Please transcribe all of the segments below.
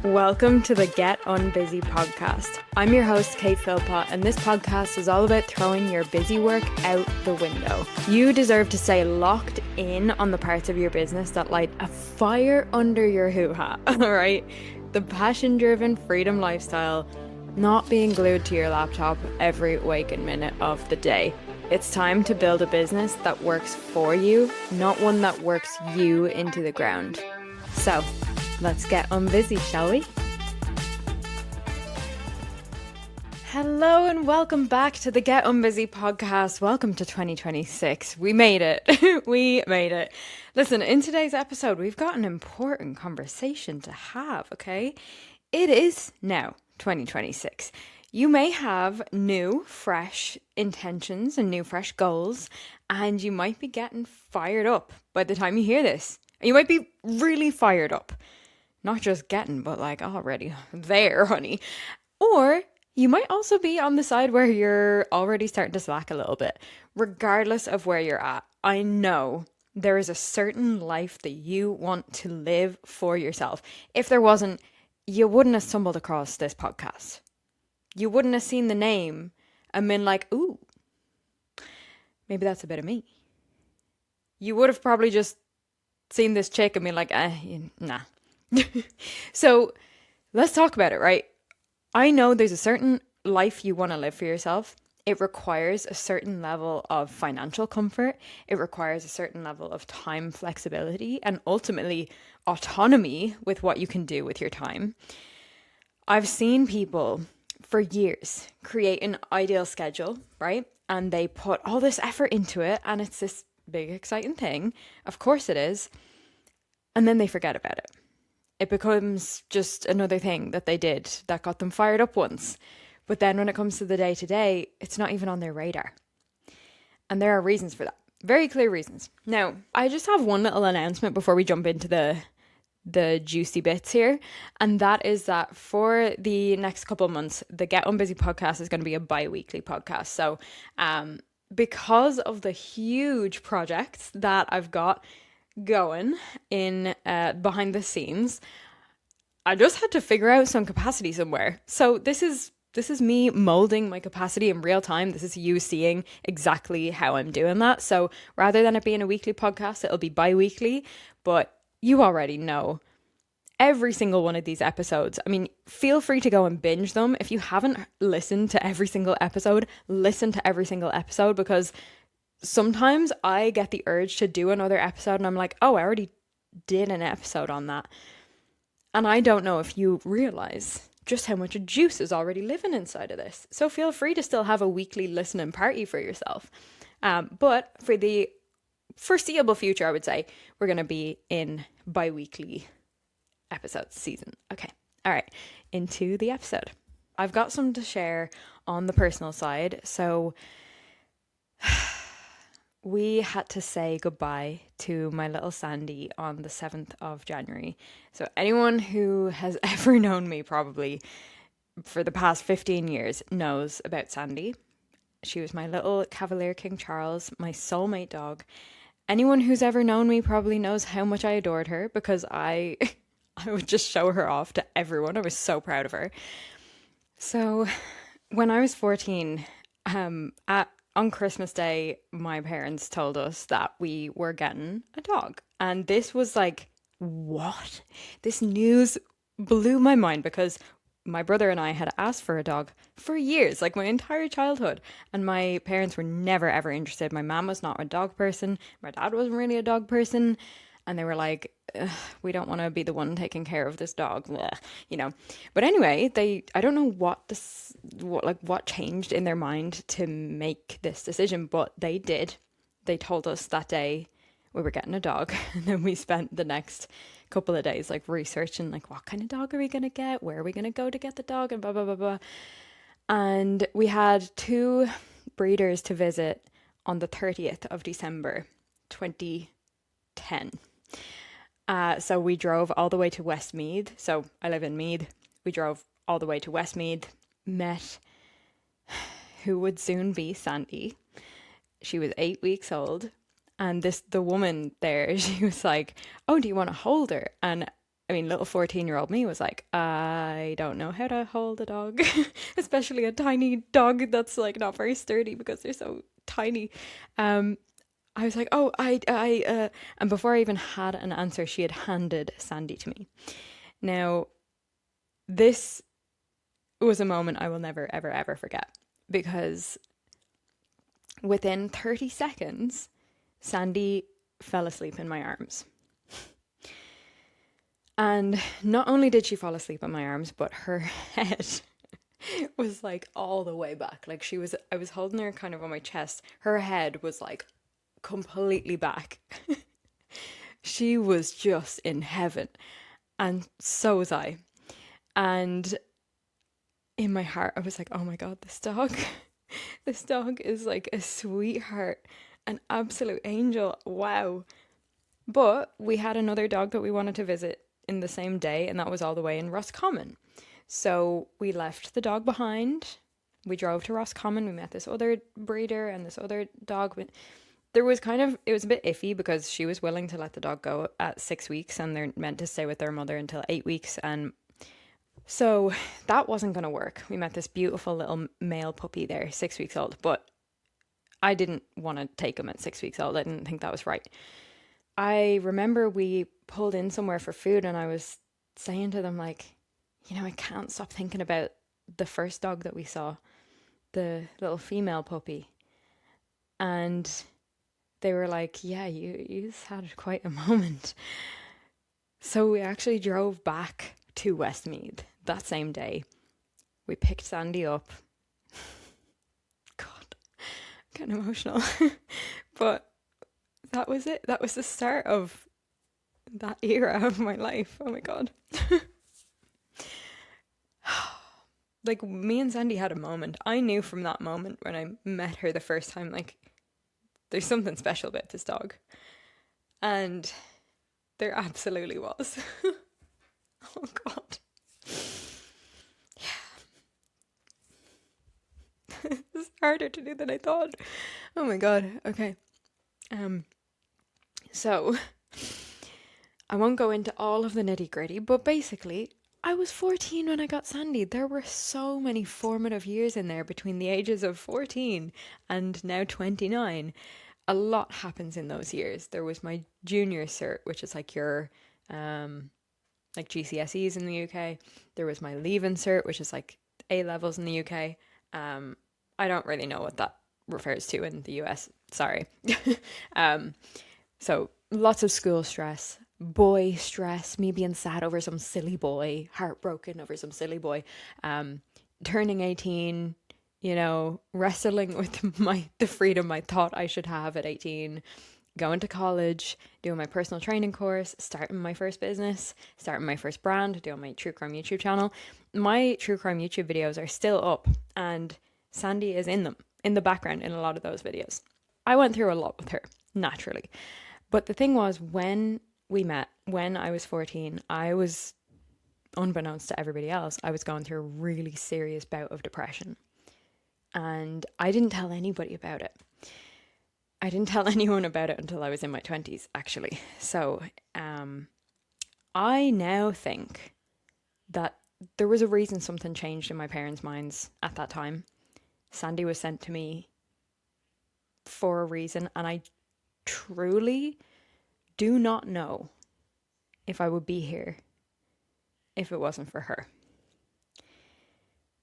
Welcome to the Get Unbusy podcast. I'm your host, Kate Philpott, and this podcast is all about throwing your busy work out the window. You deserve to stay locked in on the parts of your business that light a fire under your hoo-ha, all right? The passion-driven freedom lifestyle, not being glued to your laptop every waking minute of the day. It's time to build a business that works for you, not one that works you into the ground. So, let's get unbusy, shall we? Hello and welcome back to the Get Unbusy podcast. Welcome to 2026. We made it. We made it. Listen, in today's episode, we've got an important conversation to have, okay? It is now 2026. You may have new, fresh intentions and new, fresh goals, and you might be getting fired up by the time you hear this. You might be really fired up. Not just getting, but like already there, honey. Or you might also be on the side where you're already starting to slack a little bit. Regardless of where you're at, I know there is a certain life that you want to live for yourself. If there wasn't, you wouldn't have stumbled across this podcast. You wouldn't have seen the name and been like, ooh, maybe that's a bit of me. You would have probably just seen this chick and been like, nah. So let's talk about it, right? I know there's a certain life you want to live for yourself. It requires a certain level of financial comfort. It requires a certain level of time flexibility and ultimately autonomy with what you can do with your time. I've seen people for years create an ideal schedule, right? And they put all this effort into it and it's this big exciting thing. Of course it is. And then they forget about it. It becomes just another thing that they did that got them fired up once. But then when it comes to the day-to-day, it's not even on their radar. And there are reasons for that. Very clear reasons. Now, I just have one little announcement before we jump into the juicy bits here. And that is that for the next couple of months, the Get Unbusy podcast is going to be a bi-weekly podcast. So because of the huge projects that I've got going in behind the scenes, I just had to figure out some capacity somewhere. So this is me molding my capacity in real time. This is you seeing exactly how I'm doing that. So rather than it being a weekly podcast, it'll be bi-weekly, but you already know every single one of these episodes. I mean, feel free to go and binge them. If you haven't listened to every single episode, listen to every single episode, because sometimes I get the urge to do another episode and I'm like, oh, I already did an episode on that. And I don't know if you realize just how much juice is already living inside of this. So feel free to still have a weekly listening party for yourself. But for the foreseeable future, I would say we're going to be in bi-weekly episodes season. Okay. All right. Into the episode. I've got some to share on the personal side. So we had to say goodbye to my little Sandy on the 7th of January. So anyone who has ever known me probably for the past 15 years knows about Sandy. She was my little Cavalier King Charles, my soulmate dog. Anyone who's ever known me probably knows how much I adored her, because I would just show her off to everyone. I was so proud of her. So when I was 14, on Christmas Day, my parents told us that we were getting a dog. And this was like, what? This news blew my mind, because my brother and I had asked for a dog for years, like my entire childhood. And my parents were never, ever interested. My mom was not a dog person. My dad wasn't really a dog person. And they were like, we don't want to be the one taking care of this dog, you know. But anyway, I don't know what changed in their mind to make this decision, but they did. They told us that day we were getting a dog, and then we spent the next couple of days like researching, like, what kind of dog are we gonna get? Where are we gonna go to get the dog? And blah blah blah blah. And we had 2 breeders to visit on the 30th of December, 2010. So we drove all the way to Westmeath. So I live in Meath. We drove all the way to Westmeath, met who would soon be Sandy. She was 8 weeks old. And the woman there, she was like, oh, do you want to hold her? And I mean, little 14-year-old me was like, I don't know how to hold a dog, especially a tiny dog that's like not very sturdy because they're so tiny. Um, I was like, oh, and before I even had an answer, she had handed Sandy to me. Now, this was a moment I will never, ever, ever forget because within 30 seconds, Sandy fell asleep in my arms. And not only did she fall asleep in my arms, but her head was like all the way back. Like I was holding her kind of on my chest. Her head was like completely back. She was just in heaven. And so was I. And in my heart, I was like, oh my God, this dog is like a sweetheart, an absolute angel. Wow. But we had another dog that we wanted to visit in the same day, and that was all the way in Roscommon. So we left the dog behind. We drove to Roscommon. We met this other breeder and this other dog. It was a bit iffy because she was willing to let the dog go at 6 weeks and they're meant to stay with their mother until 8 weeks. And so that wasn't going to work. We met this beautiful little male puppy there, 6 weeks old, but I didn't want to take him at 6 weeks old. I didn't think that was right. I remember we pulled in somewhere for food and I was saying to them, like, I can't stop thinking about the first dog that we saw, the little female puppy. And they were like, yeah, you had quite a moment. So we actually drove back to Westmeath that same day. We picked Sandy up. God, I'm getting emotional. But that was it. That was the start of that era of my life. Oh my God. Like, me and Sandy had a moment. I knew from that moment when I met her the first time, like, there's something special about this dog. And there absolutely was. Oh God. Yeah. It's harder to do than I thought. Oh my God. Okay. So I won't go into all of the nitty-gritty, but basically I was 14 when I got Sandy. There were so many formative years in there between the ages of 14 and now 29. A lot happens in those years. There was my junior cert, which is like your like GCSEs in the UK. There was my leaving cert, which is like A levels in the UK. I don't really know what that refers to in the US. Sorry. So lots of school stress, boy stress, me being sad over some silly boy, heartbroken over some silly boy, turning 18, wrestling with the freedom I thought I should have at 18, going to college, doing my personal training course, starting my first business, starting my first brand, doing my true crime YouTube channel. My true crime YouTube videos are still up and Sandy is in them, in the background in a lot of those videos. I went through a lot with her, naturally. But the thing was, when we met, when I was 14, I was, unbeknownst to everybody else, I was going through a really serious bout of depression. And I didn't tell anybody about it. I didn't tell anyone about it until I was in my 20s, actually. So I now think that there was a reason something changed in my parents' minds at that time. Sandy was sent to me for a reason, and I truly do not know if I would be here if it wasn't for her.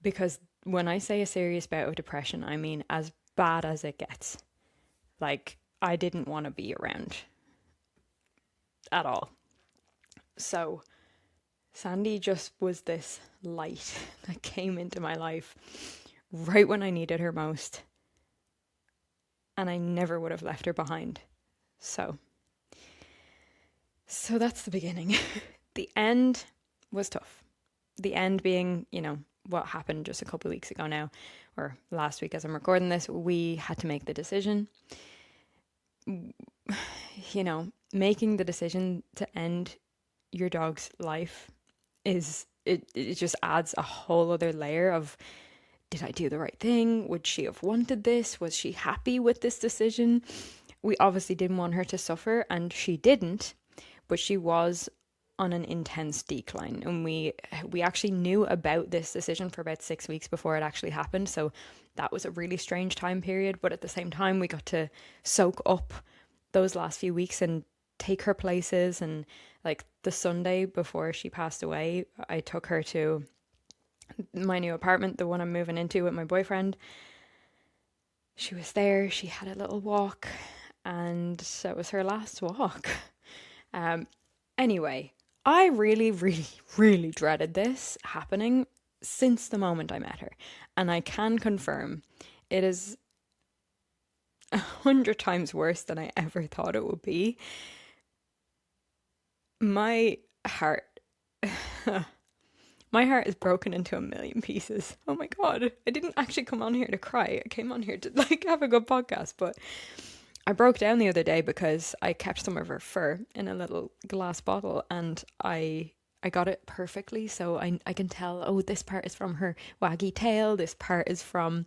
Because when I say a serious bout of depression, I mean as bad as it gets. Like, I didn't want to be around at all. So Sandy just was this light that came into my life right when I needed her most. And I never would have left her behind. So that's the beginning. The end was tough. The end being, what happened just a couple of weeks ago now, or last week as I'm recording this, we had to make the decision. Making the decision to end your dog's life it just adds a whole other layer of, did I do the right thing? Would she have wanted this? Was she happy with this decision? We obviously didn't want her to suffer, and she didn't, but she was on an intense decline, and we actually knew about this decision for about 6 weeks before it actually happened. So that was a really strange time period, but at the same time we got to soak up those last few weeks and take her places. And like the Sunday before she passed away, I took her to my new apartment, the one I'm moving into with my boyfriend. She was there, she had a little walk, and that was her last walk. Anyway, I really, really, really dreaded this happening since the moment I met her. And I can confirm it is 100 times worse than I ever thought it would be. My heart, my heart is broken into a million pieces. Oh my God. I didn't actually come on here to cry. I came on here to have a good podcast, but I broke down the other day because I kept some of her fur in a little glass bottle, and I got it perfectly. So I can tell, oh, this part is from her waggy tail. This part is from,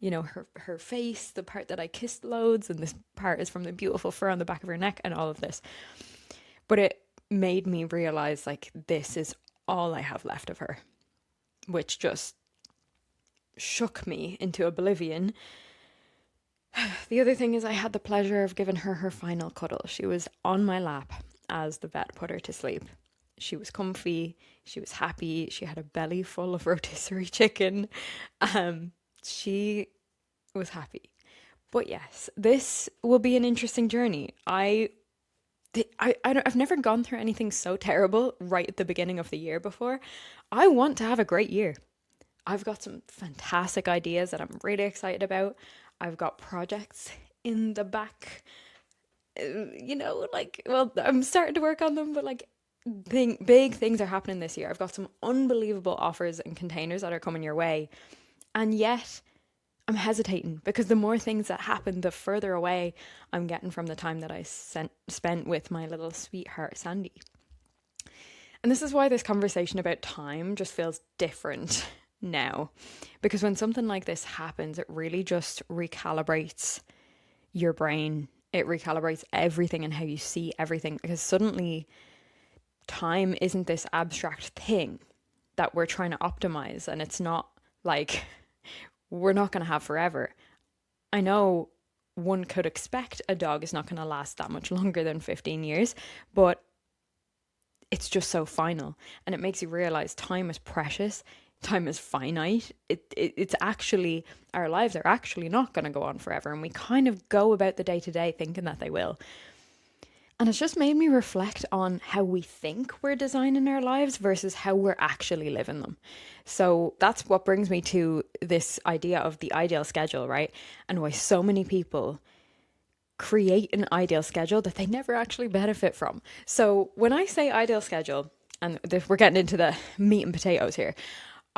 her face, the part that I kissed loads. And this part is from the beautiful fur on the back of her neck and all of this. But it made me realize, like, this is all I have left of her, which just shook me into oblivion. The other thing is I had the pleasure of giving her final cuddle. She was on my lap as the vet put her to sleep. She was comfy. She was happy. She had a belly full of rotisserie chicken. She was happy. But yes, this will be an interesting journey. I've never gone through anything so terrible right at the beginning of the year before. I want to have a great year. I've got some fantastic ideas that I'm really excited about. I've got projects in the back, I'm starting to work on them, but like big things are happening this year. I've got some unbelievable offers and containers that are coming your way. And yet I'm hesitating because the more things that happen, the further away I'm getting from the time that I spent with my little sweetheart, Sandy. And this is why this conversation about time just feels different now. Because when something like this happens, it really just recalibrates your brain. It recalibrates everything and how you see everything. Because suddenly time isn't this abstract thing that we're trying to optimize. And it's not like we're not going to have forever. I know one could expect a dog is not going to last that much longer than 15 years, but it's just so final. And it makes you realize time is precious. Time is finite. It's actually, our lives are actually not going to go on forever. And we kind of go about the day to day thinking that they will. And it's just made me reflect on how we think we're designing our lives versus how we're actually living them. So that's what brings me to this idea of the ideal schedule, right? And why so many people create an ideal schedule that they never actually benefit from. So when I say ideal schedule, and we're getting into the meat and potatoes here,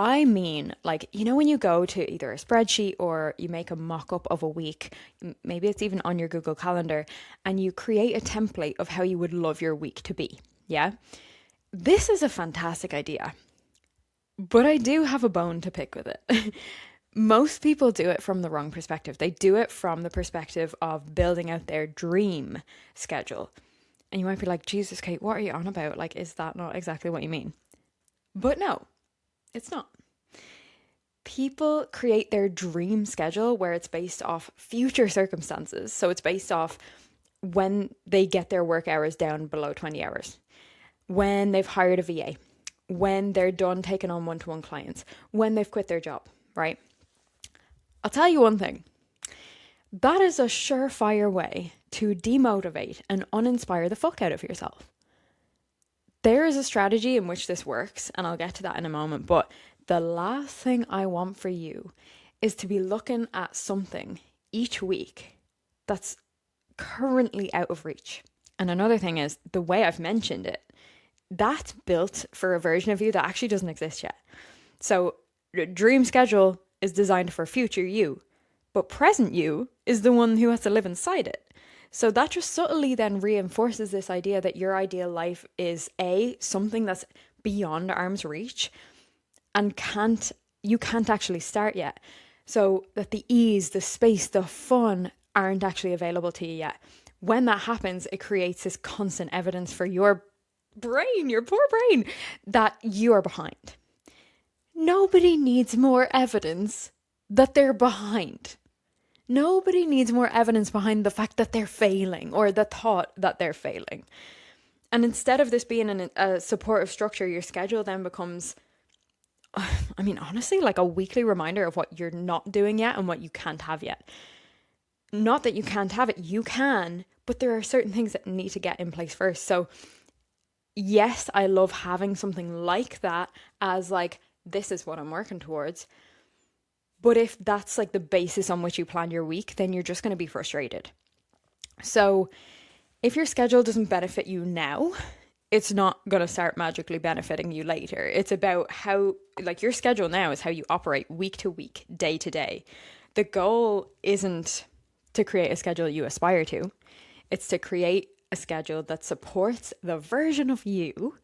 I mean, like, when you go to either a spreadsheet or you make a mock-up of a week, maybe it's even on your Google Calendar, and you create a template of how you would love your week to be. Yeah. This is a fantastic idea, but I do have a bone to pick with it. Most people do it from the wrong perspective. They do it from the perspective of building out their dream schedule. And you might be like, Jesus, Kate, what are you on about? Like, is that not exactly what you mean? But no. It's not. People create their dream schedule where it's based off future circumstances. So it's based off when they get their work hours down below 20 hours, when they've hired a VA, when they're done taking on one-to-one clients, when they've quit their job, right? I'll tell you one thing. That is a surefire way to demotivate and uninspire the fuck out of yourself. There is a strategy in which this works, and I'll get to that in a moment, but the last thing I want for you is to be looking at something each week that's currently out of reach. And another thing is, the way I've mentioned it, that's built for a version of you that actually doesn't exist yet. So dream schedule is designed for future you, but present you is the one who has to live inside it. So that just subtly then reinforces this idea that your ideal life is something that's beyond arm's reach and you can't actually start yet. So that the ease, the space, the fun aren't actually available to you yet. When that happens, it creates this constant evidence for your brain, your poor brain, that you are behind. Nobody needs more evidence that they're behind. Nobody needs more evidence behind the fact that they're failing or the thought that they're failing. And instead of this being a supportive structure, your schedule then becomes, I mean, honestly, like a weekly reminder of what you're not doing yet and what you can't have yet. Not that you can't have it, you can, but there are certain things that need to get in place first. So yes, I love having something like that as like, this is what I'm working towards. But if that's like the basis on which you plan your week, then you're just going to be frustrated. So if your schedule doesn't benefit you now, it's not going to start magically benefiting you later. It's about how, like, your schedule now is how you operate week to week, day to day. The goal isn't to create a schedule you aspire to. It's to create a schedule that supports the version of you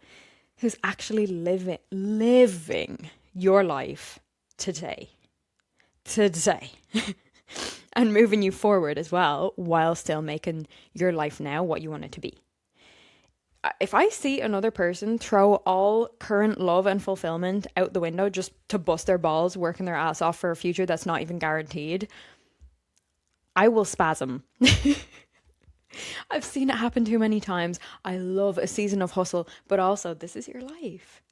who's actually living your life today. And moving you forward as well, while still making your life now what you want it to be. If I see another person throw all current love and fulfillment out the window just to bust their balls, working their ass off for a future that's not even guaranteed, I will spasm. I've seen it happen too many times. I love a season of hustle, but also this is your life.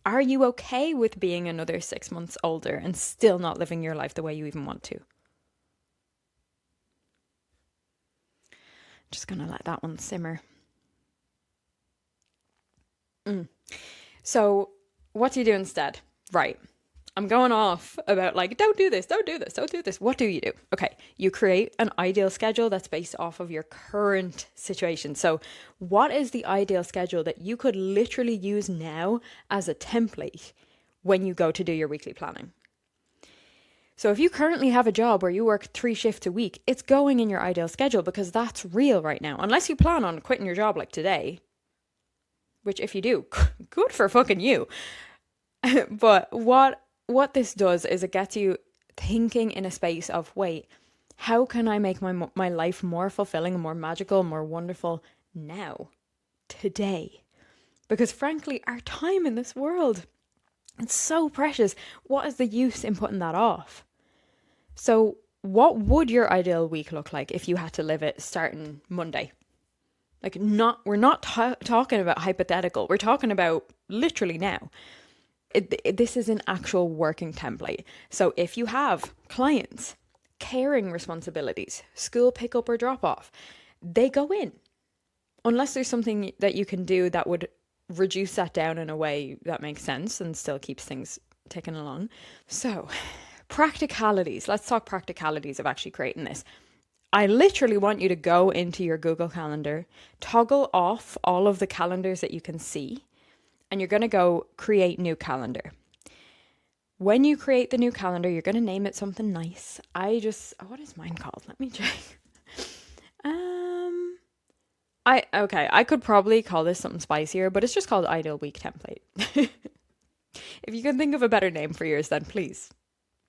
Are you okay with being another 6 months older and still not living your life the way you even want to? Just gonna let that one simmer. So what do you do instead? Right. I'm going off about like, don't do this. What do you do? Okay. You create an ideal schedule that's based off of your current situation. So what is the ideal schedule that you could literally use now as a template when you go to do your weekly planning? So if you currently have a job where you work 3 shifts a week, it's going in your ideal schedule because that's real right now. Unless you plan on quitting your job like today, which if you do, good for fucking you. But what this does is it gets you thinking in a space of, wait, how can I make my life more fulfilling, more magical, more wonderful now, today? Because frankly, our time in this world, it's so precious. What is the use in putting that off? So what would your ideal week look like if you had to live it starting Monday? Like, we're not talking about hypothetical. We're talking about literally now. This is an actual working template. So if you have clients, caring responsibilities, school pickup or drop off, they go in. Unless there's something that you can do that would reduce that down in a way that makes sense and still keeps things ticking along. So practicalities. Let's talk practicalities of actually creating this. I literally want you to go into your Google Calendar, toggle off all of the calendars that you can see, and you're going to go create new calendar. When you create the new calendar, you're going to name it something nice. What is mine called? Let me check. I could probably call this something spicier, but it's just called Ideal Week Template. If you can think of a better name for yours, then please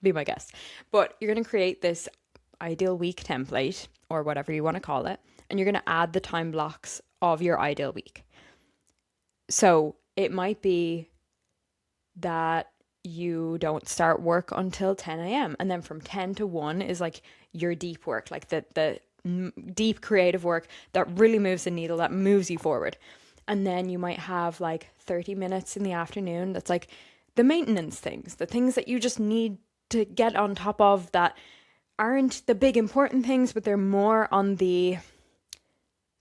be my guest. But you're going to create this ideal week template or whatever you want to call it, and you're going to add the time blocks of your ideal week. So it might be that you don't start work until 10 a.m. and then from 10 to 1 is like your deep work, like the deep creative work that really moves the needle, that moves you forward. And then you might have like 30 minutes in the afternoon that's like the maintenance things, the things that you just need to get on top of that aren't the big important things, but they're more on the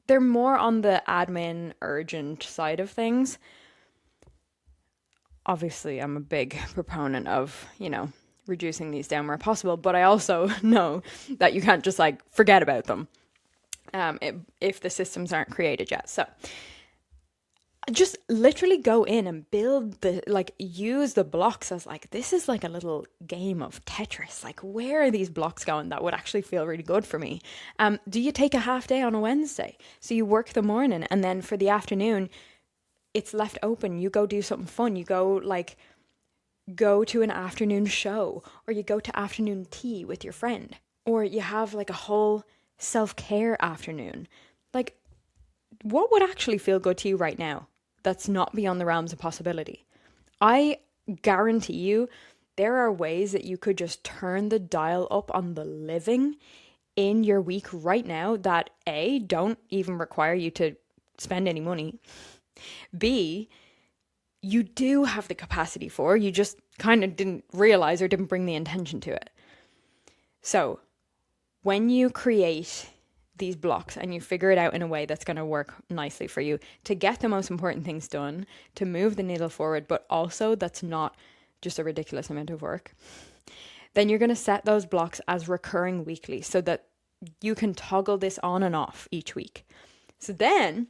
admin urgent side of things. Obviously, I'm a big proponent of, reducing these down where possible, but I also know that you can't just like forget about them if the systems aren't created yet. So just literally go in and use the blocks as like, this is like a little game of Tetris. Like, where are these blocks going that would actually feel really good for me? Do you take a half day on a Wednesday? So you work the morning and then for the afternoon, it's left open. You go do something fun. You go to an afternoon show, or you go to afternoon tea with your friend, or you have like a whole self-care afternoon. Like, what would actually feel good to you right now? that's not beyond the realms of possibility. I guarantee you there are ways that you could just turn the dial up on the living in your week right now that A, don't even require you to spend any money. B, you do have the capacity for, you just kind of didn't realize or didn't bring the intention to it. So when you create these blocks and you figure it out in a way that's going to work nicely for you to get the most important things done, to move the needle forward, but also that's not just a ridiculous amount of work, then you're going to set those blocks as recurring weekly so that you can toggle this on and off each week. So then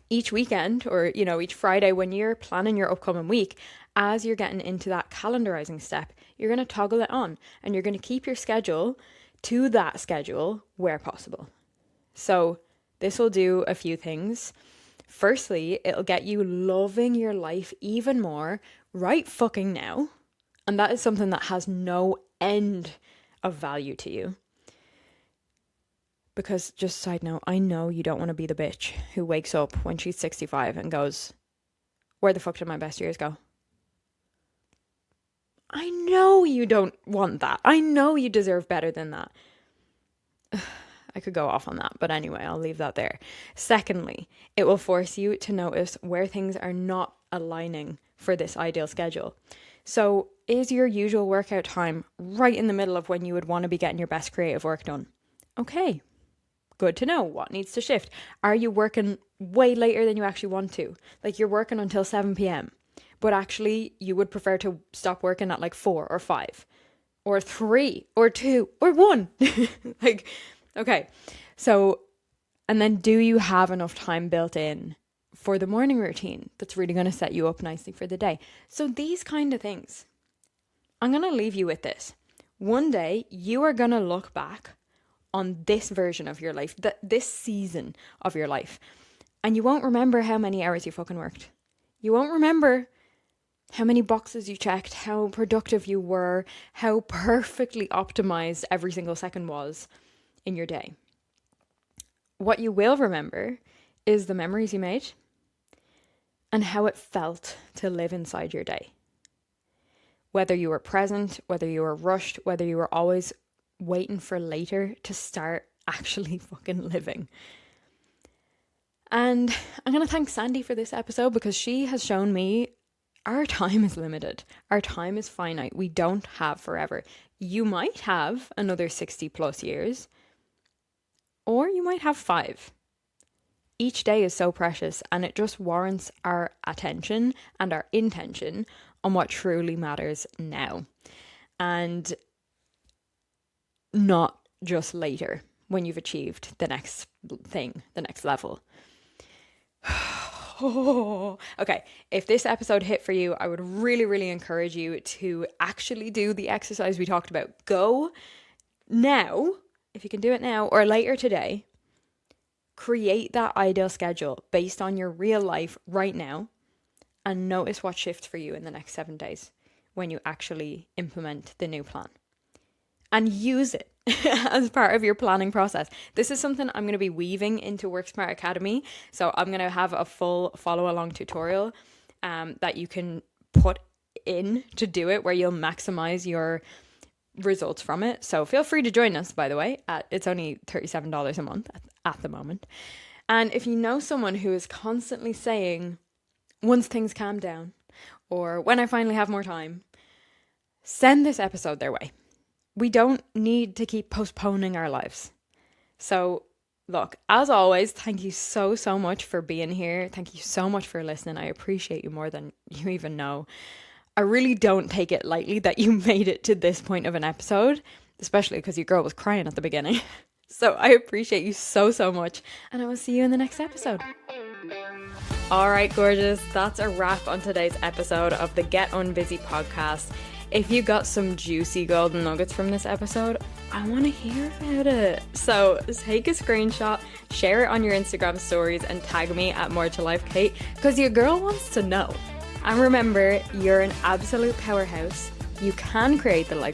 each weekend or, each Friday when you're planning your upcoming week, as you're getting into that calendarizing step, you're going to toggle it on and you're going to keep your schedule to that schedule where possible. So this will do a few things. Firstly, it'll get you loving your life even more right fucking now. And that is something that has no end of value to you. Because, just side note, I know you don't want to be the bitch who wakes up when she's 65 and goes, where the fuck did my best years go? I know you don't want that. I know you deserve better than that. I could go off on that, but anyway, I'll leave that there. Secondly, it will force you to notice where things are not aligning for this ideal schedule. So, is your usual workout time right in the middle of when you would want to be getting your best creative work done? Okay. Good to know. What needs to shift? Are you working way later than you actually want to? Like you're working until 7 p.m. but actually you would prefer to stop working at like 4 or 5 or 3 or 2 or 1. Like, okay. So, and then do you have enough time built in for the morning routine that's really going to set you up nicely for the day? So these kind of things, I'm going to leave you with this. One day you are going to look back on this version of your life, this season of your life. And you won't remember how many hours you fucking worked. You won't remember how many boxes you checked, how productive you were, how perfectly optimized every single second was in your day. What you will remember is the memories you made and how it felt to live inside your day. Whether you were present, whether you were rushed, whether you were always waiting for later to start actually fucking living. And I'm going to thank Sandy for this episode because she has shown me our time is limited. Our time is finite. We don't have forever. You might have another 60 plus years, or you might have 5. Each day is so precious and it just warrants our attention and our intention on what truly matters now. And not just later when you've achieved the next thing, the next level. Okay, if this episode hit for you, I would really, really encourage you to actually do the exercise we talked about. Go now, if you can do it now or later today, create that ideal schedule based on your real life right now and notice what shifts for you in the next 7 days when you actually implement the new plan. And use it as part of your planning process. This is something I'm going to be weaving into WorkSmart Academy. So I'm going to have a full follow-along tutorial that you can put in to do it, where you'll maximize your results from it. So feel free to join us, by the way. It's only $37 a month at the moment. And if you know someone who is constantly saying, once things calm down, or when I finally have more time, send this episode their way. We don't need to keep postponing our lives. So look, as always, thank you so much for being here. Thank you so much for listening. I appreciate you more than you even know. I really don't take it lightly that you made it to this point of an episode, especially because your girl was crying at the beginning. So I appreciate you so much, and I will see you in the next episode. All right, gorgeous. That's a wrap on today's episode of the Get Unbusy podcast. If you got some juicy golden nuggets from this episode, I want to hear about it. So take a screenshot, share it on your Instagram stories, and tag me at More to Life Kate, because your girl wants to know. And remember, you're an absolute powerhouse. You can create the life